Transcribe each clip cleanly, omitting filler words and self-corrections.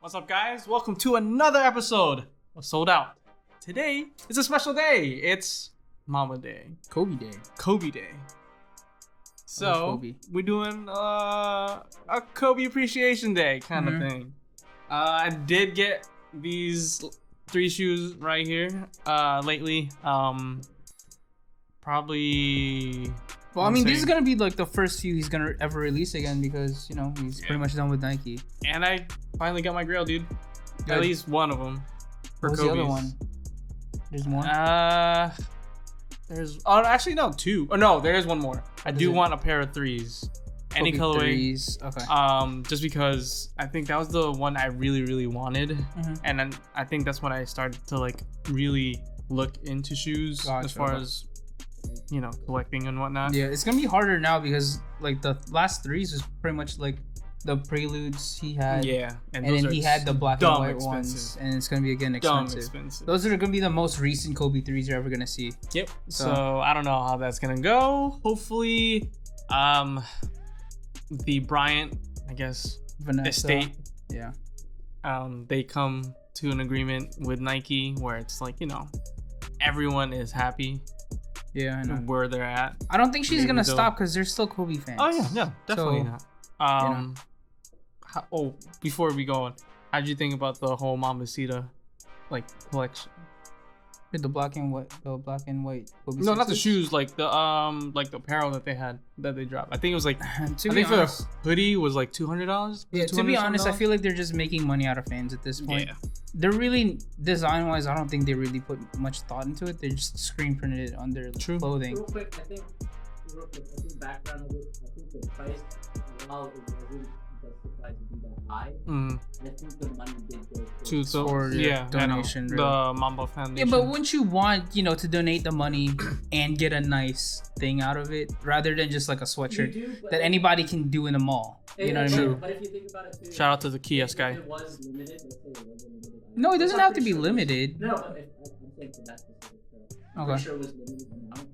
What's up, guys? Welcome to another episode of Sold Out. Today is a special day. It's Mama Day. Kobe Day. Kobe Day. So, we're doing a Kobe Appreciation Day kind of thing. I did get these 3 shoes right here lately. Probably... Well, I mean, this is going to be like the first few he's going to ever release again because, you know, he's pretty much done with Nike. And I finally got my grail, dude. Good. At least one of them. What's the other one? There's more? There's... Oh, actually, no, 2. Oh, no, there is one more. I do want a pair of 3s. Any colorway. 3s. Okay. Just because I think that was the one I really wanted. And then I think that's when I started to, like, really look into shoes as far as... you know, collecting and whatnot. Yeah, it's gonna be harder now because like the last 3s is pretty much like the preludes he had. Yeah, and then he had the black and white ones, and it's gonna be again expensive. Those are gonna be the most recent Kobe 3s you're ever gonna see. Yep. So I don't know how that's gonna go. Hopefully, the Bryant, I guess, Vanessa estate. Yeah. They come to an agreement with Nike where it's like, you know, everyone is happy. Yeah, I know where they're at. I don't think she's gonna stop because they're still Kobe fans. Oh yeah, definitely not. Before we go on, how'd you think about the whole Mamacita like collection? The black and white Kobe. No, not the shoes, like the apparel that they had that they dropped. I think it was like I think honest, for the hoodie was like $200. Yeah, to be honest, I feel like they're just making money out of fans at this point. Yeah. They're really design wise. I don't think they really put much thought into it. They just screen printed it on their clothing. Real quick, I think background of it. I think the price, while it wasn't justified to be that high, I think the money did go to the donation. Really. The Mamba Foundation. Yeah, but wouldn't you want, you know, to donate the money and get a nice thing out of it rather than just like a sweatshirt that anybody can do in the mall? You know what I mean? But if you think about it too, shout out to the kiosk guy. If it was limited, let's say it was limited. No, it doesn't have to be limited. No, but I'm saying for that specific shirt. I'm pretty sure it was limited amount.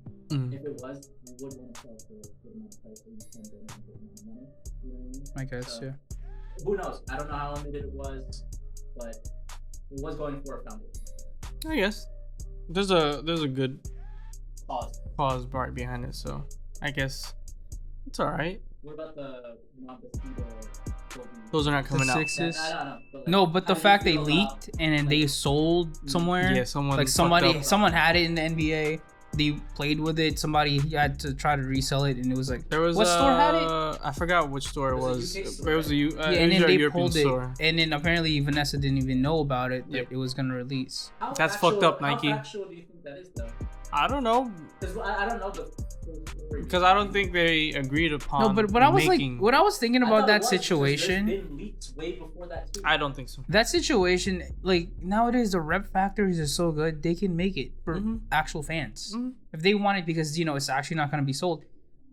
If it was, you would want to sell for a good amount of price, so you can donate a good amount of money. You know what I mean? I guess, yeah. Who knows? I don't know how limited it was, but it was going for a foundation. I guess there's a good cause right behind it, so I guess it's all right. What about the those are not coming out. Sixes? I don't know. But like, no, but the fact they leaked and then they sold somewhere. Yeah, someone had it in the NBA. They played with it. Somebody had to try to resell it, and it was like, what store had it? I forgot which store it was. It was a and then they European pulled store. it, and then apparently Vanessa didn't even know about it. That it was gonna release. That's fucked up, Nike. How factual do you think that is, though? I don't know. I don't know because I don't think they agreed upon. No, but I was like, what I was thinking about that situation. Been leaked way before that too. I don't think so. That situation, like nowadays, the rep factories are so good they can make it for actual fans if they want it, because you know it's actually not going to be sold.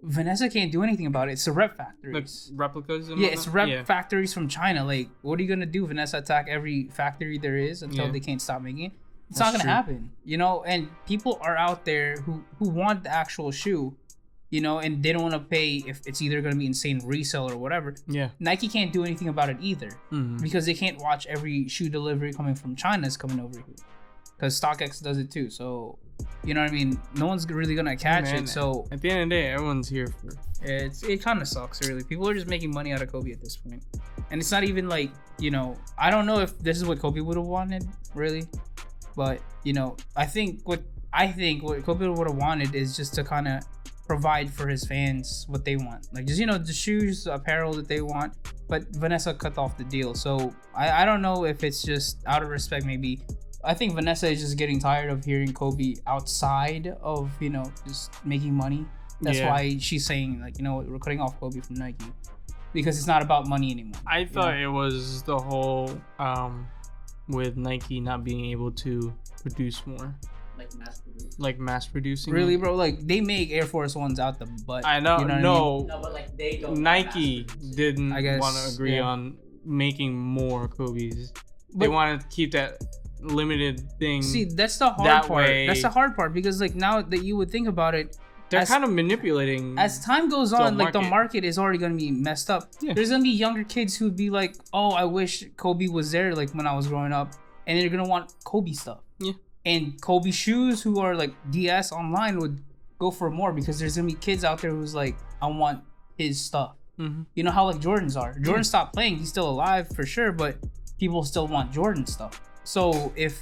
Vanessa can't do anything about it. It's the rep factories. Like replicas. And it's rep factories from China. Like, what are you gonna do? Vanessa attack every factory there is until they can't stop making it? It's not gonna happen, you know. And people are out there who want the actual shoe, you know, and they don't want to pay if it's either gonna be insane resale or whatever. Yeah. Nike can't do anything about it either because they can't watch every shoe delivery coming from China is coming over here, because StockX does it too. So, you know what I mean? No one's really gonna catch it. So at the end of the day, everyone's here for it. Kind of sucks, really. People are just making money out of Kobe at this point, and it's not even like, you know, I don't know if this is what Kobe would have wanted, really. But, you know, I think what Kobe would have wanted is just to kind of provide for his fans what they want. Like, just, you know, the shoes, the apparel that they want. But Vanessa cut off the deal. So I don't know if it's just out of respect, maybe. I think Vanessa is just getting tired of hearing Kobe outside of, you know, just making money. That's why she's saying, like, you know what, we're cutting off Kobe from Nike. Because it's not about money anymore. I thought it was the whole... with Nike not being able to produce more, like mass producing. Really, bro? Like, they make Air Force Ones out the butt. I know. You know no, but like they don't. Nike didn't want to agree on making more Kobe's. They wanted to keep that limited thing. See, that's the hard part. That's the hard part, because like now that you would think about it, they're kind of manipulating. As time goes on, like the market is already gonna be messed up. Yeah. There's gonna be younger kids who'd be like, "Oh, I wish Kobe was there." Like when I was growing up, and they're gonna want Kobe stuff. Yeah. And Kobe shoes, who are like DS online, would go for more because there's gonna be kids out there who's like, "I want his stuff." Mm-hmm. You know how like Jordans are. Jordan stopped playing. He's still alive for sure, but people still want Jordan stuff. So if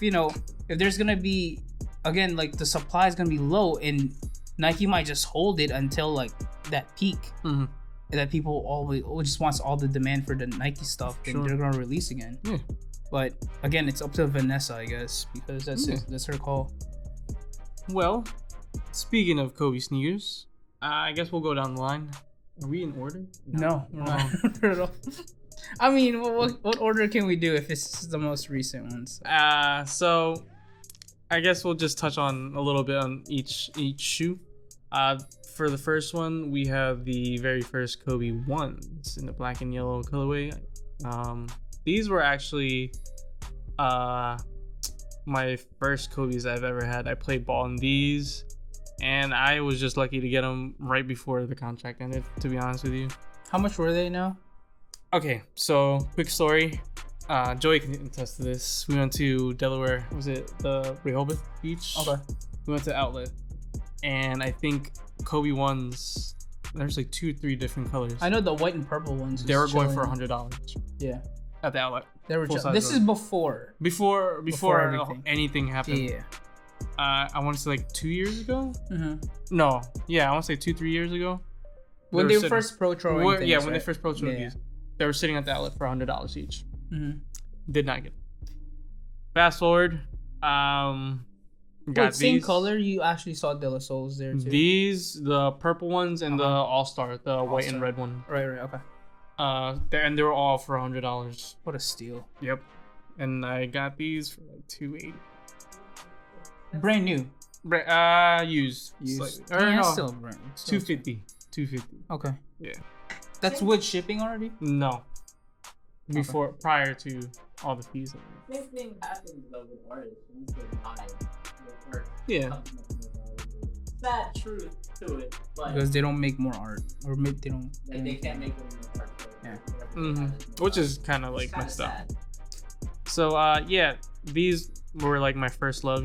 there's gonna be, again, like the supply is gonna be low, and Nike might just hold it until like that peak, and that people always just wants all the demand for the Nike stuff, and they're gonna release again. Yeah. But again, it's up to Vanessa, I guess, because that's her call. Well, speaking of Kobe sneakers, I guess we'll go down the line. Are we in order? No, we're not in order at all. I mean, what order can we do if it's the most recent ones? So I guess we'll just touch on a little bit on each shoe. For the first one, we have the very first Kobe ones in the black and yellow colorway. These were actually my first Kobe's I've ever had. I played ball in these, and I was just lucky to get them right before the contract ended, to be honest with you. How much were they now? Okay, so quick story. Joey can attest to this. We went to Delaware. Was it the Rehoboth Beach? Okay. We went to Outlet, and I think Kobe ones. There's like 2-3 different colors. I know the white and purple ones. They were going for $100. Yeah. At the Outlet. They were. This is before anything happened. Yeah. I want to say like 2 years ago. No. Yeah, I want to say 2-3 years ago. When they were first pro-troing things, when they first pro-troing these, they were sitting at the Outlet for $100 each. Did not get them. Fast forward, got same color. You actually saw De La Soul's there too. These, the purple ones, and the All-Star, the white and red one. Right. Okay. And they were all for $100. What a steal! Yep. And I got these for like $280. Brand new. Used. Still brand. $250. Okay. Yeah. That's with shipping already? No. Prior to all the fees. Same thing happens though with artists once they buy their work. Yeah. Sad truth to it, but because they don't make more art, or they don't. They can't make more art. Yeah. Which is kind of like messed up. So these were like my first love,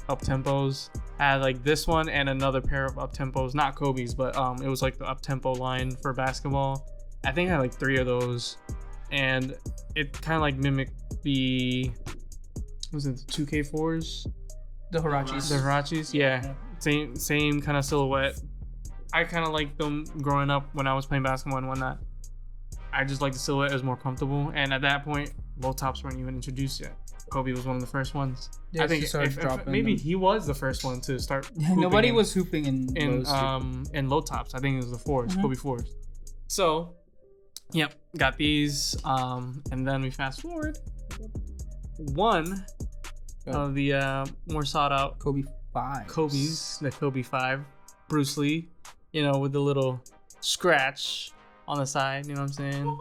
up tempos. I had like this one and another pair of up tempos, not Kobe's, but it was like the up tempo line for basketball. I think I had like 3 of those, and it kind of like mimicked the 2K4s, the Hirachis. The Hirachis, yeah. Same kind of silhouette. I kind of liked them growing up when I was playing basketball and whatnot. I just liked the silhouette; it was more comfortable. And at that point, low tops weren't even introduced yet. Kobe was one of the first ones. Yeah, I think maybe he was the first one to start. Nobody was hooping in low tops. I think it was the 4s, Kobe 4s. So, yep, got these. And then we fast forward. One of the more sought out Kobe 5. The Kobe 5, Bruce Lee, with the little scratch on the side. You know what I'm saying?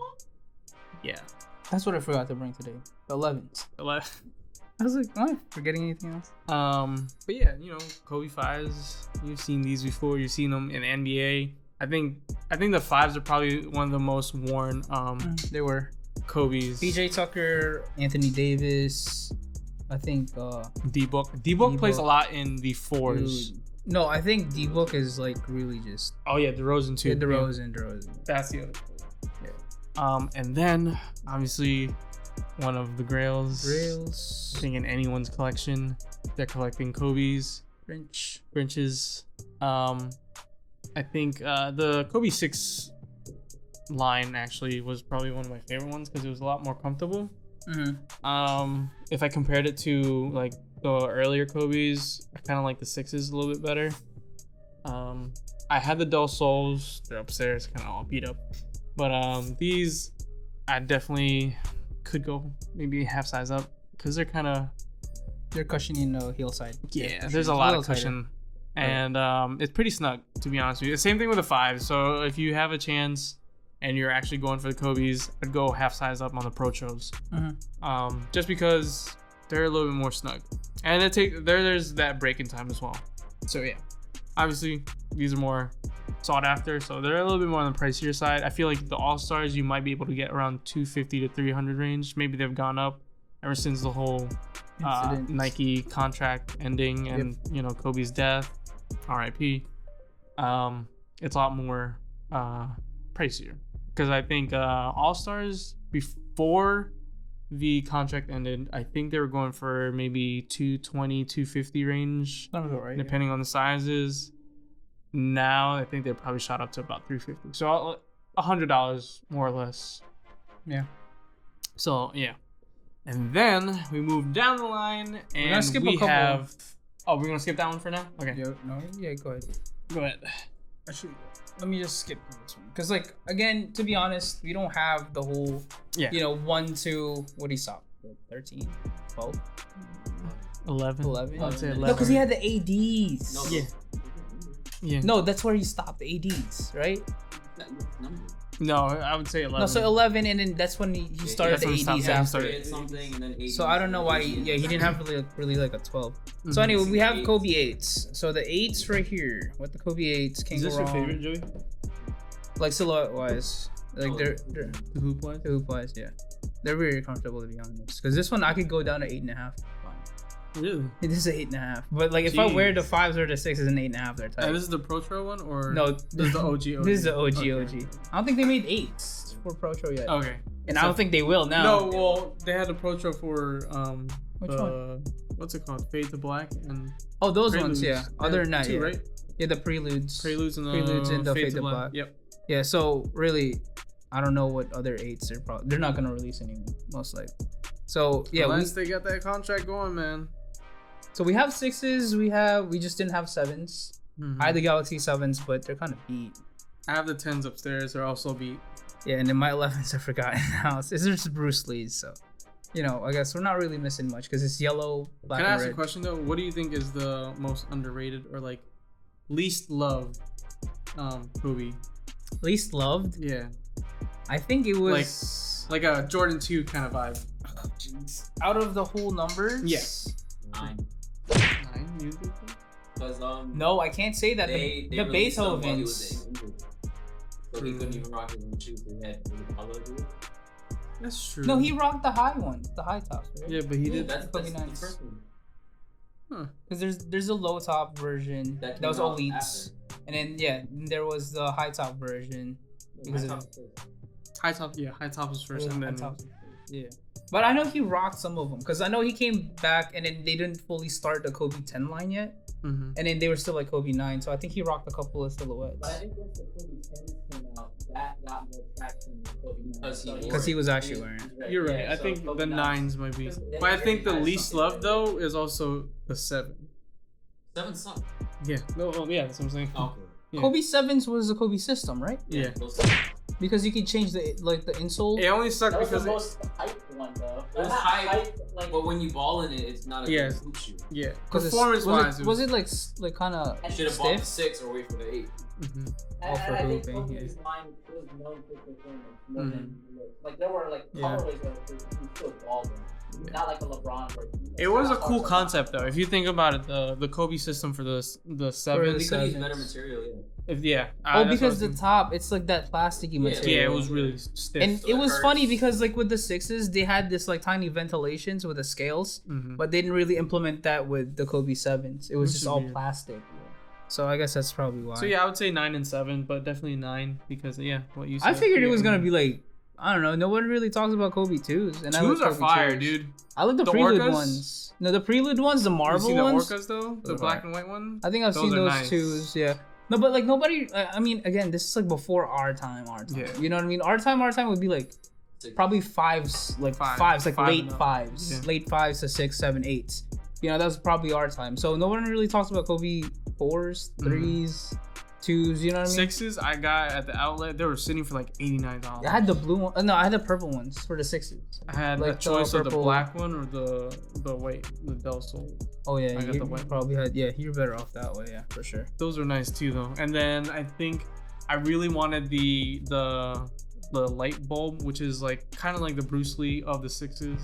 Yeah. That's what I forgot to bring today. The 11s. I was like, am I forgetting anything else? But yeah, Kobe 5s. You've seen these before. You've seen them in NBA. I think the 5s are probably one of the most worn. They were Kobe's. PJ Tucker, Anthony Davis. I think D-Book. D-Book plays a lot in the 4s. Dude. No, I think D-Book is like really just. Oh yeah, DeRozan too. Yeah, DeRozan. That's the other. Yeah. And then obviously one of the grails. I think in anyone's collection, they're collecting Kobe's. Grinches. I think the Kobe 6 line actually was probably one of my favorite ones because it was a lot more comfortable. If I compared it to like the earlier Kobe's, I kind of like the 6s a little bit better. I had the dull soles. They're upstairs, kind of all beat up. But these, I definitely could go maybe half size up because they're cushioning the heel side. Yeah, there's a lot of cushion. Tighter. And it's pretty snug, to be honest with you. Same thing with the 5. So if you have a chance and you're actually going for the Kobe's, I'd go half size up on the Pro Tros. Just because they're a little bit more snug. And there's that break in time as well. So yeah, obviously these are more sought after, so they're a little bit more on the pricier side. I feel like the All-Stars you might be able to get around 250 to 300 range. Maybe they've gone up ever since the whole Nike contract ending and you know Kobe's death, RIP. It's a lot more pricier because I think All-Stars before the contract ended, I think they were going for maybe 220, 250 range, right, depending on the sizes. Now I think they probably shot up to about 350, so $100 more or less. Yeah. So yeah, and then we move down the line and we have. Oh, we're gonna skip that one for now. Okay. Yeah, go ahead. Go ahead. Actually, let me just skip this one because, like, again, to be honest, we don't have the whole. Yeah. You know, 1 to what he stopped? 13, 12, 11. 11. I'd say 11. No, because he had the ADs. No, yeah. Yeah. No, that's where he stopped, the ADs, right? No, I would say 11. No, so 11, and then that's when he started the ADs after. So I don't know why. He didn't have really like a 12. Mm-hmm. So anyway, we have Kobe 8s. So the 8s right here. What the Kobe 8s can go wrong. Is this your favorite, Joey? Like silhouette wise, like they're the hoop wise. The hoop wise, yeah, they're very comfortable to be honest. Because this one I could go down to 8.5. Really? It is an 8.5. But like if I wear the 5s or the 6s, an 8.5, they're tight. And this is the Pro Tro one, or no? This is the OG. This is the OG. I don't think they made 8s for Pro Tro yet. Okay. And so, I don't think they will now. No, well, they had the Pro Tro for which one? What's it called? Fade to Black and. Oh, those Preludes. ones, yeah. Other than that, two, yeah. Right? Yeah, the Preludes. Preludes and the Fade to Black. Yep. Yeah, so really, I don't know what other 8s they're not gonna release anymore, most likely. So yeah, unless they got that contract going, man. So we have 6s, we just didn't have 7s. Mm-hmm. I had the Galaxy 7s, but they're kind of beat. I have the 10s upstairs, they're also beat. Yeah, and then my 11s are forgotten now. It's just Bruce Lee's, so you know, I guess we're not really missing much because it's yellow, black, and red. Can I ask a question though? What do you think is the most underrated or like least loved Kobe? Least loved? Yeah. I think it was like a Jordan 2 kind of vibe. Oh, jeez. Out of the whole numbers? Yes. 9. 9, you think? Because no, I can't say that. The Beethovens. So he couldn't even rock his own shoes. He had to color do it. That's true. No, he rocked the high ones, the high tops, right? Yeah, but he did. That's the first one. Huh. Because there's a low top version that was elites, and then there was the high top version. High top was first, and then yeah. But I know he rocked some of them because I know he came back and then they didn't fully start the Kobe 10 line yet, and then they were still like Kobe 9. So I think he rocked a couple of silhouettes. But I think once the Kobe 10 came out, that got more traction than Kobe 9 because he was actually wearing. You're right. I think the 9s might be, but I think the least loved though is also the 7. 7 sucked. Yeah. No. Oh, yeah. That's what I'm saying. Okay. Yeah. Kobe 7s was the Kobe system, right? Yeah. Because you can change the insole. It only sucked because the most hype one though. It was hype, but when you ball in it, it's not a hoop shoe. Yeah. Performance-wise, was it like kind of should have bought the 6 or wait for the 8. Mm-hmm. And I think Kobe's line was known for performance more than like there were like colorways that you still balled in. Not like a LeBron where it was a cool concept though. If you think about it, the Kobe system for the 7. They could use better material, because the top, it's like that plasticky material. Yeah, it was really stiff. And so it was funny because like with the 6s, they had this like tiny ventilations with the scales, but they didn't really implement that with the Kobe 7s. It was just all plastic. So I guess that's probably why. So yeah, I would say 9 and 7, but definitely 9 because what you said. I figured it was gonna be like, I don't know. No one really talks about Kobe 2s. And 2s are fire, dude. I like the Prelude Orcas ones. No, the Prelude ones, the marble ones. You seen the Orcas though? The black and white one? I think I've seen those 2s, yeah. No, but like nobody, I mean, again, this is like before our time. Yeah. You know what I mean? Our time would be like probably 5s, like 5s, like late 5s. Yeah. Late 5s to 6, 7, 8s. You know, that was probably our time. So no one really talks about Kobe 4s, 3s, 2s, you know what I mean? 6s I got at the outlet, they were sitting for like $89. I had the blue one. No, I had the purple ones for the 6s. I had like a choice of the black one or the Del Sol. Oh yeah, I got the white. Probably had, you're better off that way, yeah, for sure. Those were nice too though. And then I think I really wanted the light bulb, which is like kind of like the Bruce Lee of the 6s.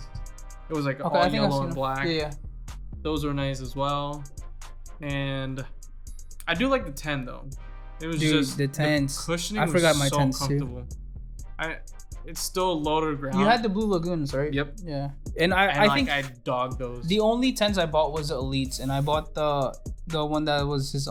It was like all yellow and black. Yeah. Those were nice as well. And I do like the 10 though. It was Dude, just the 10s. cushioning I forgot my so 10s comfortable. Too. It's still low to the ground. You had the Blue Lagoons, right? Yep. Yeah. And I think I dogged those. the only 10s I bought was the Elites, and I bought the one that was his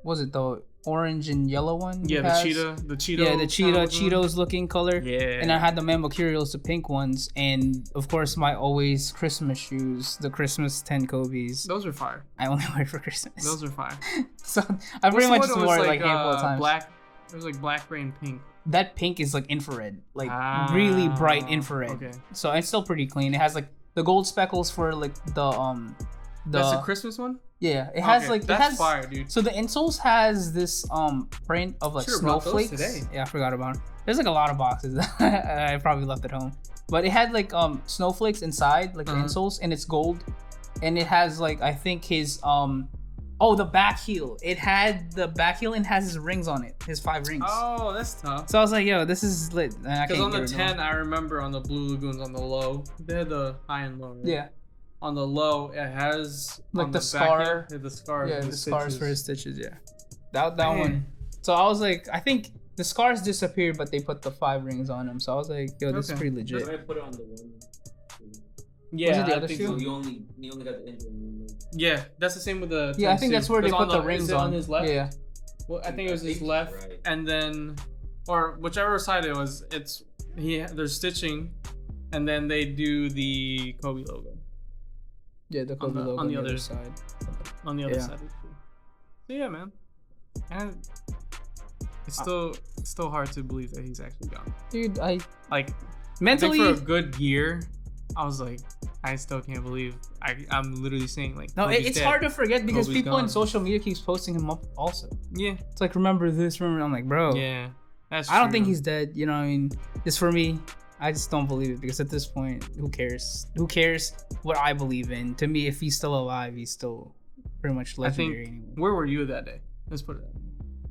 was it the orange and yellow one? Yeah, the cheetah. Yeah, the Cheetos looking color. Yeah. And I had the Mambo Curios, the pink ones, and of course my always Christmas shoes, the Christmas 10 Kobe's. Those are fire. I only wear for Christmas. Those are fire. So I pretty much just wore it like a handful of times. Black. It was like black, gray, and pink. That pink is like infrared, like really bright infrared. Okay. So it's still pretty clean. It has like the gold speckles for like the. That's a Christmas one. Yeah, it has like that's it has fire, dude. So the insoles has this print of like snowflakes. Today. Yeah, I forgot about it. There's like a lot of boxes that I probably left at home, but it had like snowflakes inside, like the insoles, and it's gold, and it has like I think his the back heel. It had the back heel and has his rings on it, his 5 rings. Oh, that's tough. So I was like, yo, this is lit. Because on the 10, I remember on the Blue Lagoons on the low, they had the high and low. Right? Yeah. On the low, it has like the scar. The scars. Yeah, the scars for his stitches. Yeah, that one. So I was like, I think the scars disappeared, but they put the 5 rings on them. So I was like, yo, this is pretty legit. I put it on the one. Yeah, was it the other shoe? So he only got the injury. Yeah, that's the same with the. Yeah, I think that's where they put the rings on his left. Yeah. Well, I think it was his left, right. And then, or whichever side it was, they're stitching, and then they do the Kobe logo. Yeah, the Kobe logo on the other side. On the other side. So yeah, man, and it's still hard to believe that he's actually gone. Dude, I mentally for a good year. I was like, I still can't believe I'm literally saying like. No, it's hard to forget because Kobe's people gone. in social media keeps posting him up also. Yeah. It's like, remember this, remember. I'm like, bro. Yeah. That's I don't think he's dead. You know what I mean? Just for me, I just don't believe it because at this point, who cares? Who cares what I believe in? To me, if he's still alive, he's still pretty much legendary. Anyway. Where were you that day? Let's put it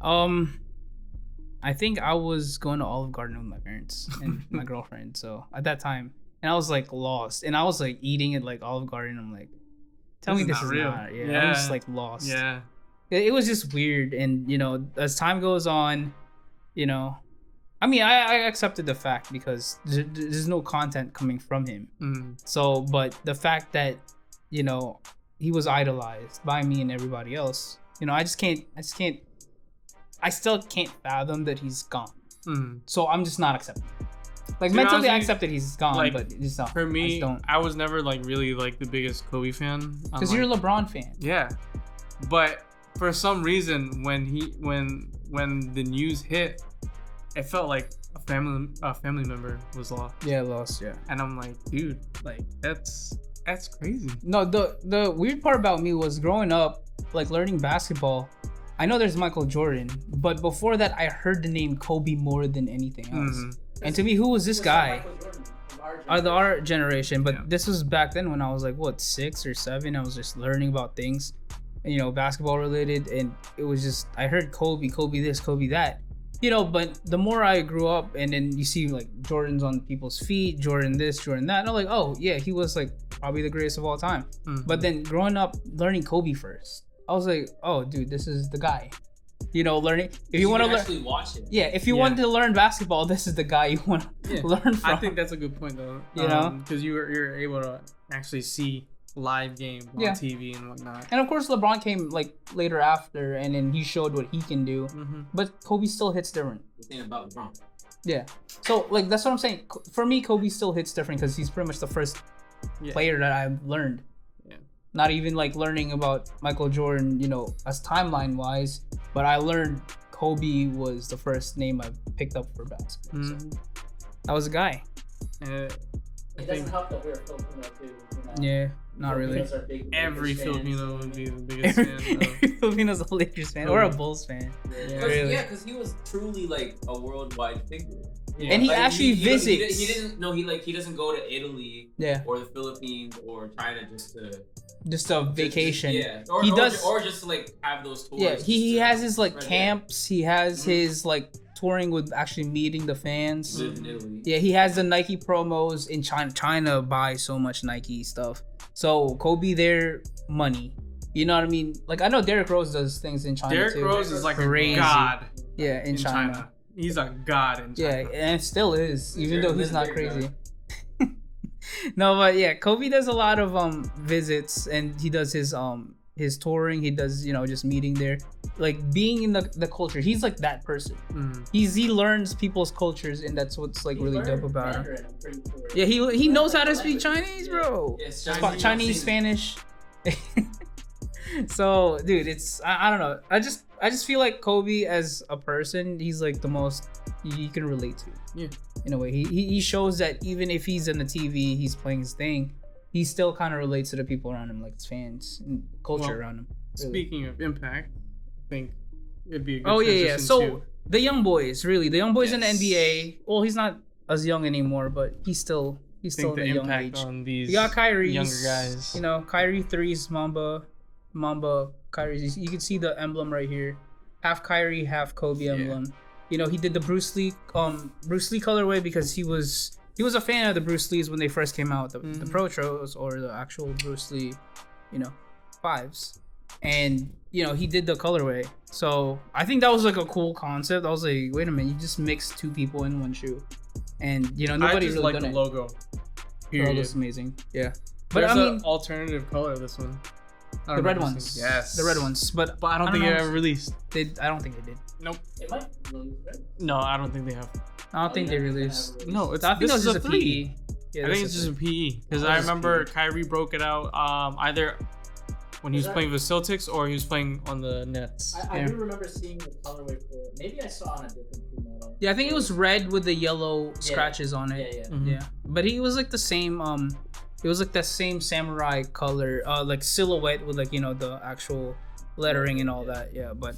that. I think I was going to Olive Garden with my parents and my girlfriend. So at that time. And I was like lost, and I was like eating at like Olive Garden. I'm like, tell me this is real. Not. Yeah, I was just like lost. Yeah, it was just weird, and as time goes on, I mean, I accepted the fact because there's no content coming from him. Mm. So, but the fact that he was idolized by me and everybody else, I still can't fathom that he's gone. Mm. So I'm just not accepting. Like mentally, I accept that he's gone, but it's not. For me, I was never like really like the biggest Kobe fan. Because you're a LeBron fan. Yeah, but for some reason, when the news hit, it felt like a family member was lost. Yeah, lost. Yeah. And I'm like, dude, like that's crazy. No, the weird part about me was growing up, like learning basketball. I know there's Michael Jordan, but before that, I heard the name Kobe more than anything else. Mm-hmm. And to me, who was this guy? Our generation. But this was back then when I was like, 6 or 7. I was just learning about things, basketball related. And it was just, I heard Kobe this, Kobe that. But the more I grew up and then you see like Jordan's on people's feet, Jordan this, Jordan that. And I'm like, oh, yeah, he was like probably the greatest of all time. Mm-hmm. But then growing up, learning Kobe first, I was like, oh, dude, this is the guy. Learning. If you want to actually watch it. Yeah, if you want to learn basketball, this is the guy you want to learn from. I think that's a good point, though. Because you're able to actually see live games on TV and whatnot. And of course, LeBron came like later after, and then he showed what he can do. Mm-hmm. But Kobe still hits different. The thing about LeBron. Yeah. So like that's what I'm saying. For me, Kobe still hits different because he's pretty much the first player that I've learned. Not even like learning about Michael Jordan, as timeline wise, but I learned Kobe was the first name I picked up for basketball. Mm-hmm. So that was a guy. It doesn't help that we're Filipino too. Yeah, not really. Every Filipino would be the biggest fan. Every Filipino's a Lakers fan or a Bulls fan. Yeah, because he was truly like a worldwide figure. Yeah. And he actually visits. He doesn't go to Italy or the Philippines or China just a vacation. Or just to like have those tours. Yeah, he has his like camps. He has his like touring with actually meeting the fans. In Italy. Yeah, he has the Nike promos in China. China buys so much Nike stuff. So Kobe there, money. You know what I mean? Like I know Derrick Rose does things in China Derrick too. Rose is like crazy. a god. Yeah, in China. He's a god in China. Yeah, and it still is, even though he's not crazy. No, but yeah, Kobe does a lot of visits, and he does his touring. He does, you know, just meeting there, like being in the culture. He's like that person. He learns people's cultures, and that's what's like really dope about him. Yeah, he knows how to speak Chinese, bro. Yeah, Chinese, Spanish. So, dude, it's I don't know. I just feel like Kobe as a person, he's like the most you can relate to. Yeah. In a way, he shows that even if he's in the TV, he's playing his thing, he still kind of relates to the people around him, like his fans and culture around him. Really. Speaking of impact, I think it'd be a good yeah. So too. the young boys in the NBA. Well, he's not as young anymore, but he's still in the young age. On these you got Kyrie, younger guys. You know, Kyrie threes, Mamba, Kyrie. You can see the emblem right here, half Kyrie, half Kobe emblem. You know, he did the Bruce Lee colorway because he was a fan of the Bruce Lees when they first came out, the Pro Tros or the actual Bruce Lee, you know, 5s. And, you know, he did the colorway. So I think that was like a cool concept. I was like, wait a minute, you just mixed 2 people in one shoe. And, you know, nobody really like done the it. logo. The logo's amazing. Yeah. But There's I mean, an alternative color, this one. The red ones. Yes. The red ones. But I don't think it ever released. I don't think they did. Nope. It might release, right? No, I don't think they have. I don't think they released. No, I think this it was is just a a 3. PE. Yeah, I think it's just a PE. Because I remember Kyrie broke it out either when he was playing with Celtics or he was playing on the Nets. I do remember seeing the colorway for it. Maybe I saw on a different shoe model. Yeah, I think it was red with the yellow scratches on it. Yeah. But he was like the same it was like that same samurai color, like silhouette with like, you know, the actual lettering and all that. Yeah, but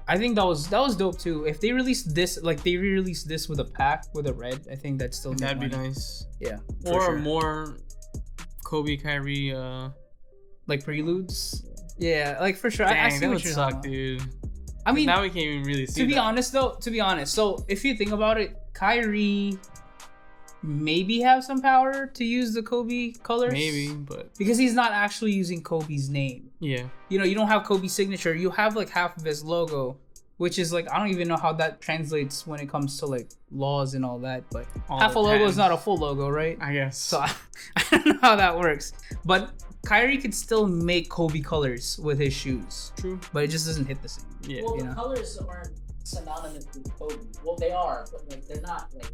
I think that was dope too. If they released this, like they re-released this with a pack with a red, I think that'd still that'd be nice. Yeah. Or more Kobe Kyrie like preludes. Yeah, like for sure. Dang, I see that what would you're suck, talking dude. I mean, now we can't even really see. To be honest, so if you think about it, Kyrie maybe have some power to use the Kobe colors. Maybe, but because he's not actually using Kobe's name. Yeah. You know, you don't have Kobe's signature. You have like half of his logo, which is like I don't even know how that translates when it comes to like laws and all that. But half a logo is not a full logo, right? I guess. So I don't know how that works. But Kyrie could still make Kobe colors with his shoes. True. But it just doesn't hit the same. Yeah. Well, the colors aren't synonymous with Kobe. Well, they are, but like they're not like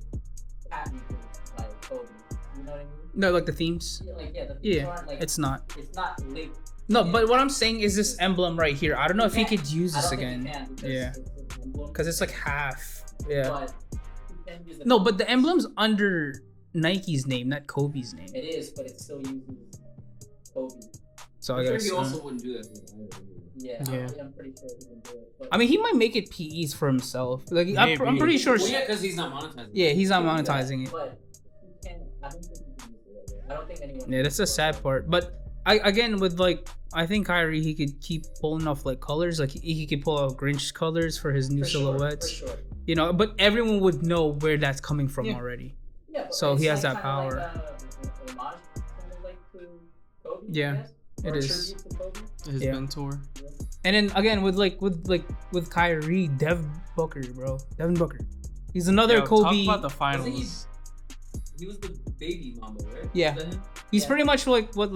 patented by Kobe. You know what I mean? No, like the themes. Yeah, the themes aren't like. It's not. It's not linked. No, but what I'm saying is this emblem right here. I don't know if he could use this again. Yeah. Because it's like half. Yeah. But no, but the emblem's under Nike's name, not Kobe's name. It is, but it still uses Kobe. So I guess he also wouldn't do that. Yeah. I'm pretty sure he wouldn't do it. But I mean, he might make it PEs for himself. Like I'm pretty sure. Well, yeah, because he's not monetizing. Yeah, he's not monetizing it. But he can. I don't think he can use it. I don't think anyone. Yeah, that's the sad part. But again with like I think Kyrie, he could keep pulling off like colors. Like he could pull out Grinch colors for his new silhouettes. For sure. You know, but everyone would know where that's coming from already. Yeah. So he has that power. Like homage, kind of like to Kobe. Yeah, it is. His mentor. Yeah. And then again with Kyrie, Devin Booker, bro. Devin Booker. He's another Kobe. Talk about the finals. He was the baby Mamba, right? Yeah. He's pretty much like what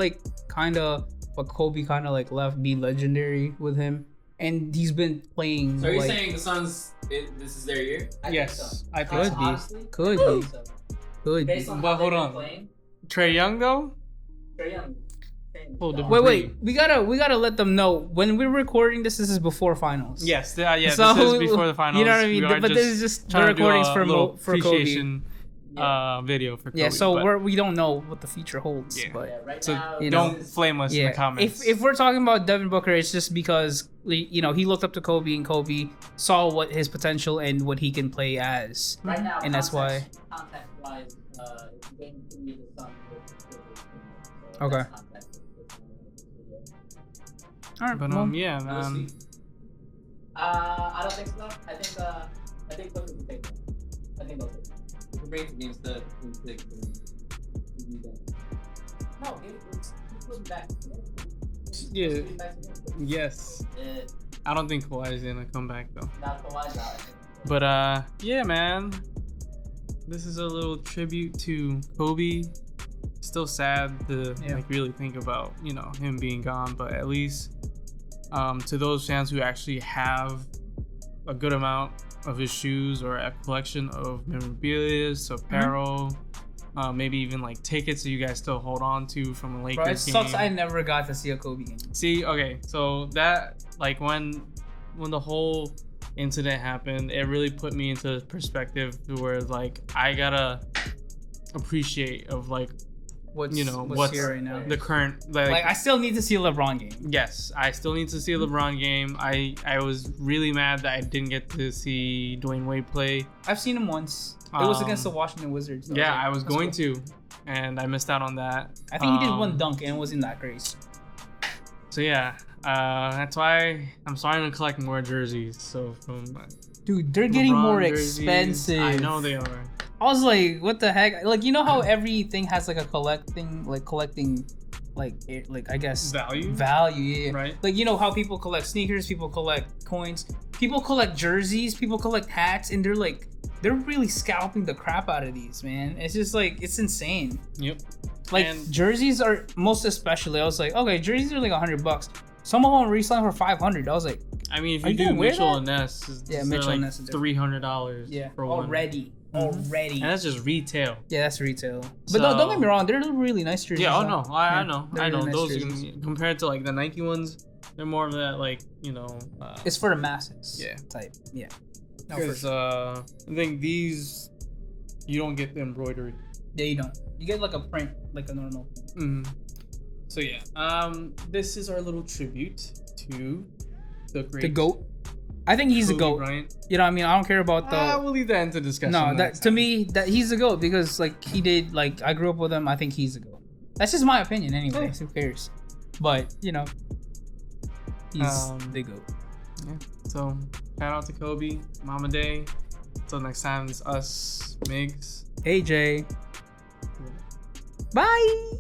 Kobe kind of like left be legendary with him. And he's been playing. So are you saying the Suns, this is their year? Yes, I think could so. be. Honestly, Could be. Could be. But hold on. Trae Young though? Trae Young. Wait. We gotta let them know when we're recording this. This is before finals. Yes, So, this is before the finals. You know what I mean? But this is just the recordings for Kobe. Video for Kobe. Yeah, so we don't know what the future holds. Yeah. But Right so now, don't flame us in the comments. If we're talking about Devin Booker, it's just because he looked up to Kobe and Kobe saw what his potential and what he can play as. Right now, and that's why. Context-wise, it's going to be the Suns versus Clippers. Okay. All right, but yeah, man. I don't think so. I think Clippers will take that. I think they'll take it. We can bring it to game instead. No, it was back. Yeah. Yes. I don't think Kawhi's gonna come back though. Not Kawhi's out. But yeah, man. This is a little tribute to Kobe. Still sad to like really think about, you know, him being gone, but at least to those fans who actually have a good amount of his shoes or a collection of memorabilia, apparel, maybe even like tickets that you guys still hold on to from a Lakers game. It sucks I never got to see a Kobe game. See, okay, so that like when the whole incident happened, it really put me into perspective to where like I gotta appreciate of like what's here right now. The current like I still need to see a LeBron game. Yes, I still need to see a LeBron game. I was really mad that I didn't get to see Dwayne Wade play. I've seen him once. It was against the Washington Wizards. Yeah, I was going to, and I missed out on that. I think he did one dunk and it wasn't that great. So yeah, that's why I'm starting to collect more jerseys. So from dude, they're getting more expensive. I know they are. I was like, what the heck? Like, you know how everything has like a collecting, like I guess value, yeah. Right. Like, you know how people collect sneakers, people collect coins, people collect jerseys, people collect hats, and they're really scalping the crap out of these, man. It's just like, it's insane. Yep. Like, jerseys are most especially. I was like, okay, jerseys are like $100. Some of them reselling for $500. I was like, I mean, if you do Mitchell and Ness, Mitchell and Ness, $300. Yeah, for already. And that's just retail. Yeah, that's retail. But don't get me wrong, they're really nice jerseys. Yeah, no, I know. Really Those nice compared to like the Nike ones, they're more of that like, you know. It's for the masses. Yeah. Type. Yeah. Because I think these, you don't get the embroidery. Yeah, you don't. You get like a print, like a normal print. So yeah, this is our little tribute to the GOAT. I think he's Kobe a GOAT. Bryant. You know what I mean? I don't care about the... we'll leave that into discussion. No, that to me, that he's a GOAT because like he did, like I grew up with him. I think he's a GOAT. That's just my opinion anyway. Who cares? But, you know, he's the GOAT. Yeah. So, shout out to Kobe, Mama Day. Until next time, it's us, Migs. AJ. Bye!